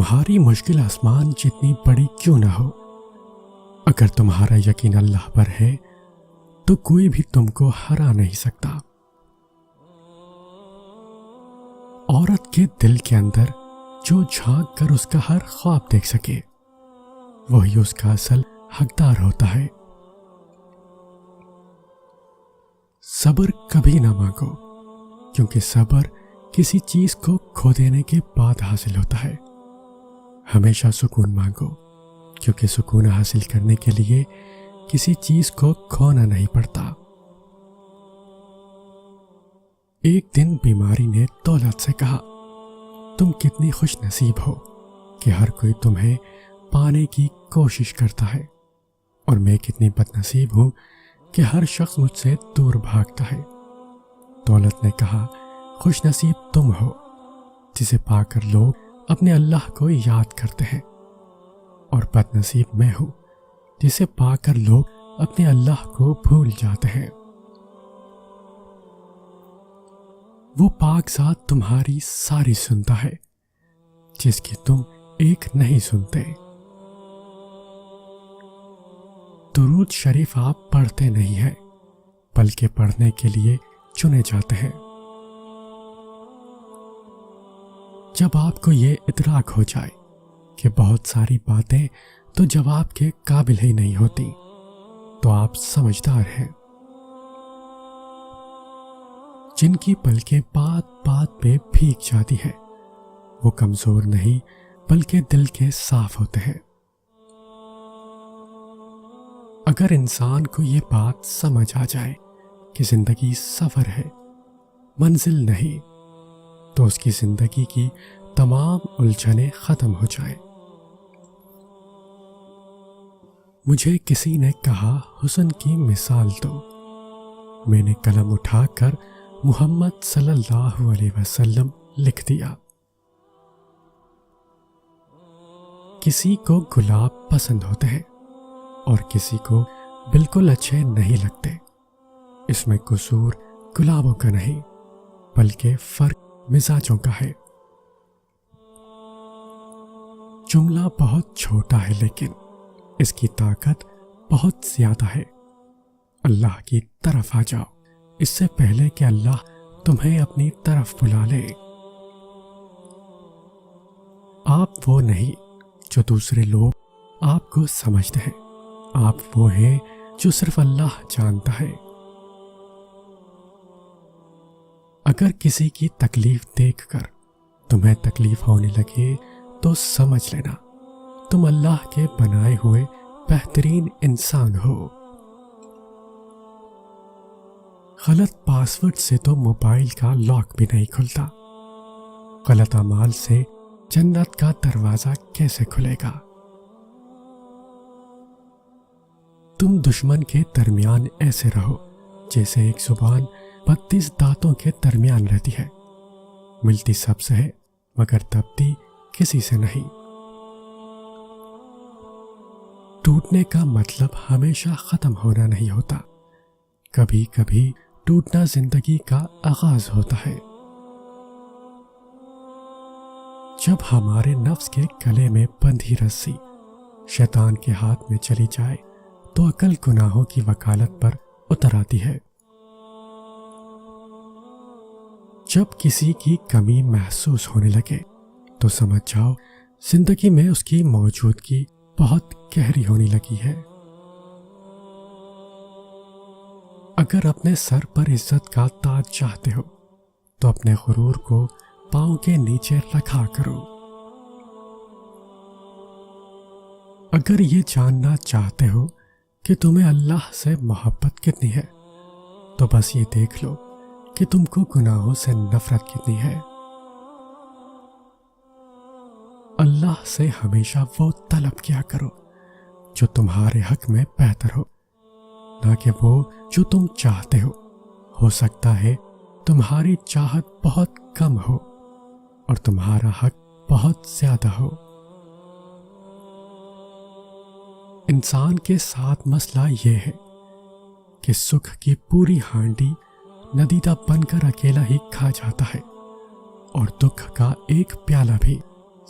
تمہاری مشکل آسمان جتنی بڑی کیوں نہ ہو، اگر تمہارا یقین اللہ پر ہے تو کوئی بھی تم کو ہرا نہیں سکتا۔ عورت کے دل کے اندر جو جھانک کر اس کا ہر خواب دیکھ سکے وہی اس کا اصل حقدار ہوتا ہے۔ صبر کبھی نہ مانگو، کیونکہ صبر کسی چیز کو کھو دینے کے بعد حاصل ہوتا ہے۔ ہمیشہ سکون مانگو، کیونکہ سکون حاصل کرنے کے لیے کسی چیز کو کھونا نہیں پڑتا۔ ایک دن بیماری نے دولت سے کہا، تم کتنی خوش نصیب ہو کہ ہر کوئی تمہیں پانے کی کوشش کرتا ہے، اور میں کتنی بد نصیب ہوں کہ ہر شخص مجھ سے دور بھاگتا ہے۔ دولت نے کہا، خوش نصیب تم ہو جسے پا کر لوگ اپنے اللہ کو یاد کرتے ہیں، اور بد نصیب میں ہوں جسے پا کر لوگ اپنے اللہ کو بھول جاتے ہیں۔ وہ پاک ذات تمہاری ساری سنتا ہے جس کی تم ایک نہیں سنتے۔ درود شریف آپ پڑھتے نہیں ہیں بلکہ پڑھنے کے لیے چنے جاتے ہیں۔ جب آپ کو یہ ادراک ہو جائے کہ بہت ساری باتیں تو جواب کے قابل ہی نہیں ہوتی تو آپ سمجھدار ہیں۔ جن کی پلکیں بات بات پہ بھیگ جاتی ہیں وہ کمزور نہیں بلکہ دل کے صاف ہوتے ہیں۔ اگر انسان کو یہ بات سمجھ آ جائے کہ زندگی سفر ہے، منزل نہیں، تو اس کی زندگی کی تمام الجھنیں ختم ہو جائیں۔ مجھے کسی نے کہا حسن کی مثال دو، میں نے قلم اٹھا کر محمد صلی اللہ علیہ وسلم لکھ دیا۔ کسی کو گلاب پسند ہوتے ہیں اور کسی کو بالکل اچھے نہیں لگتے۔ اس میں قصور گلابوں کا نہیں بلکہ فرق مزاجوں کا ہے۔ جملہ بہت چھوٹا ہے لیکن اس کی طاقت بہت زیادہ ہے۔ اللہ کی طرف آ جاؤ اس سے پہلے کہ اللہ تمہیں اپنی طرف بلا لے۔ آپ وہ نہیں جو دوسرے لوگ آپ کو سمجھتے ہیں، آپ وہ ہیں جو صرف اللہ جانتا ہے۔ اگر کسی کی تکلیف دیکھ کر تمہیں تکلیف ہونے لگے تو سمجھ لینا تم اللہ کے بنائے ہوئے بہترین انسان ہو۔ غلط پاسورڈ سے تو موبائل کا لاک بھی نہیں کھلتا، غلط اعمال سے جنت کا دروازہ کیسے کھلے گا؟ تم دشمن کے درمیان ایسے رہو جیسے ایک زبان 32 دانتوں کے درمیان رہتی ہے، ملتی سب سے ہے مگر دبتی کسی سے نہیں۔ ٹوٹنے کا مطلب ہمیشہ ختم ہونا نہیں ہوتا، کبھی کبھی ٹوٹنا زندگی کا آغاز ہوتا ہے۔ جب ہمارے نفس کے گلے میں بندھی رسی شیطان کے ہاتھ میں چلی جائے تو عقل گناہوں کی وکالت پر اتر آتی ہے۔ جب کسی کی کمی محسوس ہونے لگے تو سمجھ جاؤ زندگی میں اس کی موجودگی بہت گہری ہونے لگی ہے۔ اگر اپنے سر پر عزت کا تاج چاہتے ہو تو اپنے غرور کو پاؤں کے نیچے رکھا کرو۔ اگر یہ جاننا چاہتے ہو کہ تمہیں اللہ سے محبت کتنی ہے تو بس یہ دیکھ لو کہ تم کو گناہوں سے نفرت کتنی ہے۔ اللہ سے ہمیشہ وہ طلب کیا کرو جو تمہارے حق میں بہتر ہو، نہ کہ وہ جو تم چاہتے ہو۔ ہو سکتا ہے تمہاری چاہت بہت کم ہو اور تمہارا حق بہت زیادہ ہو۔ انسان کے ساتھ مسئلہ یہ ہے کہ سکھ کی پوری ہانڈی ندیدہ بن کر اکیلا ہی کھا جاتا ہے، اور دکھ کا ایک پیالہ بھی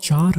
4